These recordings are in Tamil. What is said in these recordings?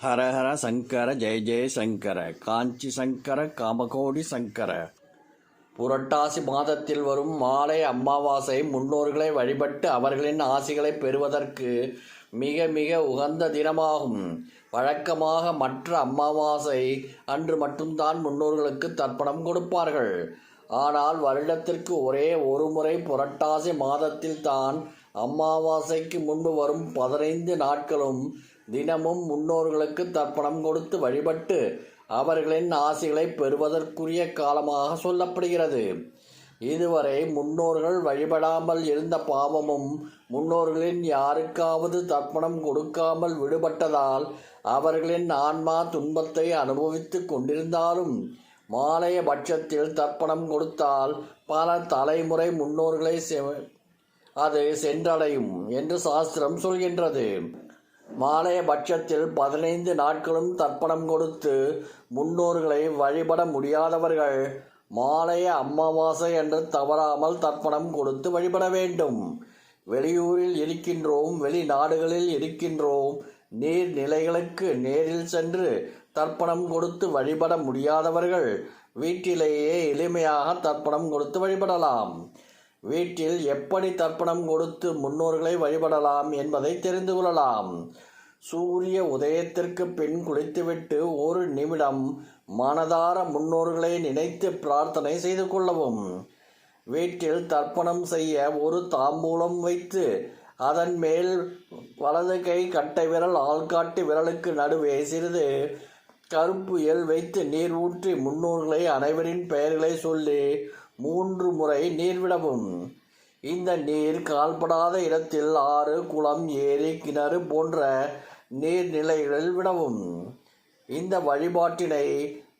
ஹரஹர சங்கர ஜெய ஜெய சங்கர காஞ்சி சங்கர காமகோடி சங்கர. புரட்டாசி மாதத்தில் வரும் மாலை அமாவாசை முன்னோர்களை வழிபட்டு அவர்களின் ஆசிகளை பெறுவதற்கு மிக மிக உகந்த தினமாகும். வழக்கமாக மற்ற அமாவாசை அன்று மட்டும்தான் முன்னோர்களுக்கு தர்ப்பணம் கொடுப்பார்கள். ஆனால் வருடத்திற்கு ஒரே ஒரு முறை புரட்டாசி மாதத்தில் தான் அமாவாசைக்கு முன்பு வரும் 15 நாட்களும் தினமும் முன்னோர்களுக்கு தர்ப்பணம் கொடுத்து வழிபட்டு அவர்களின் ஆசிகளை பெறுவதற்குரிய காலமாக சொல்லப்படுகிறது. இதுவரை முன்னோர்கள் வழிபடாமல் இருந்த பாவமும் முன்னோர்களின் யாருக்காவது தர்ப்பணம் கொடுக்காமல் விடுபட்டதால் அவர்களின் ஆன்மா துன்பத்தை அனுபவித்து கொண்டிருந்தாலும் மாலைய பட்சத்தில் தர்ப்பணம் கொடுத்தால் பல தலைமுறை முன்னோர்களை அது சென்றடையும் என்று சாஸ்திரம் சொல்கின்றது. மாலைய பட்சத்தில் 15 நாட்களும் தர்ப்பணம் கொடுத்து முன்னோர்களை வழிபட முடியாதவர்கள் மாலைய அமாவாசை என்று தவறாமல் தர்ப்பணம் கொடுத்து வழிபட வேண்டும். வெளியூரில் இருக்கின்றோம், வெளிநாடுகளில் இருக்கின்றோம், நீர்நிலைகளுக்கு நேரில் சென்று தர்ப்பணம் கொடுத்து வழிபட முடியாதவர்கள் வீட்டிலேயே எளிமையாக தர்ப்பணம் கொடுத்து வழிபடலாம். வீட்டில் எப்படி தர்ப்பணம் கொடுத்து முன்னோர்களை வழிபடலாம் என்பதை தெரிந்து கொள்ளலாம். சூரிய உதயத்திற்கு பின் குளித்துவிட்டு ஒரு நிமிடம் மனதார முன்னோர்களை நினைத்து பிரார்த்தனை செய்து கொள்ளவும். வீட்டில் தர்ப்பணம் செய்ய ஒரு தாம்பூலம் வைத்து அதன் மேல் வலது கை கட்டை விரல் ஆள்காட்டி விரலுக்கு நடுவே சிறிது கருப்பு எள் வைத்து நீர் ஊற்றி முன்னோர்களை அனைவரின் பெயர்களை சொல்லி 3 முறை நீர் விடவும். இந்த நீர் கால்படாத இடத்தில் ஆறு, குளம், ஏரி, கிணறு போன்ற நீர்நிலைகளில் விடவும். இந்த வழிபாட்டினை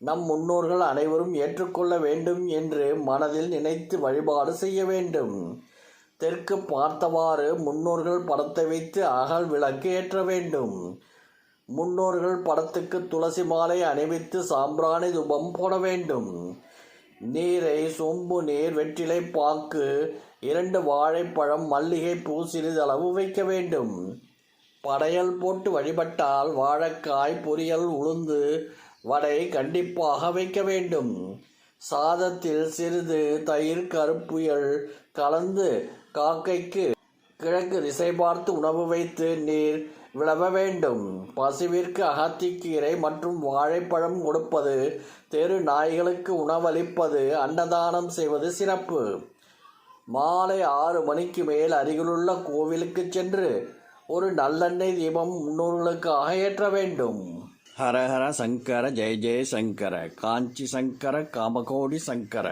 நம் முன்னோர்கள் அனைவரும் ஏற்றுக்கொள்ள வேண்டும் என்று மனதில் நினைத்து வழிபாடு செய்ய வேண்டும். தெற்கு பார்த்தவாறு முன்னோர்கள் படத்தை வைத்து அகல் விளக்கு ஏற்ற வேண்டும். முன்னோர்கள் படத்துக்கு துளசி மாலை அணிவித்து சாம்பிராணி தூபம் போட வேண்டும். நீரை சொம்பு நீர், வெற்றிலை பாக்கு, 2 வாழைப்பழம், மல்லிகை பூ சிறிதளவு வைக்க வேண்டும். படையல் போட்டு வழிபட்டால் வாழைக்காய், பொரியல், உளுந்து வடை கண்டிப்பாக வைக்க வேண்டும். சாதத்தில் சிறிது தயிர், கருப்பு எள் கலந்து காக்கைக்கு கிழக்கு திசை பார்த்து உணவு வைத்து நீர் விழவ வேண்டும். பசுவிற்கு அகத்திக்கீரை மற்றும் வாழைப்பழம் கொடுப்பது, தெரு நாய்களுக்கு உணவளிப்பது, அன்னதானம் செய்வது சிறப்பு. மாலை 6 மணிக்கு மேல் அருகிலுள்ள கோவிலுக்கு சென்று ஒரு நல்லெண்ணெய் தீபம் முன்னோர்களுக்காக ஏற்ற வேண்டும். ஹரஹர சங்கர ஜெய ஜெய சங்கர காஞ்சி சங்கர காமகோடி சங்கர.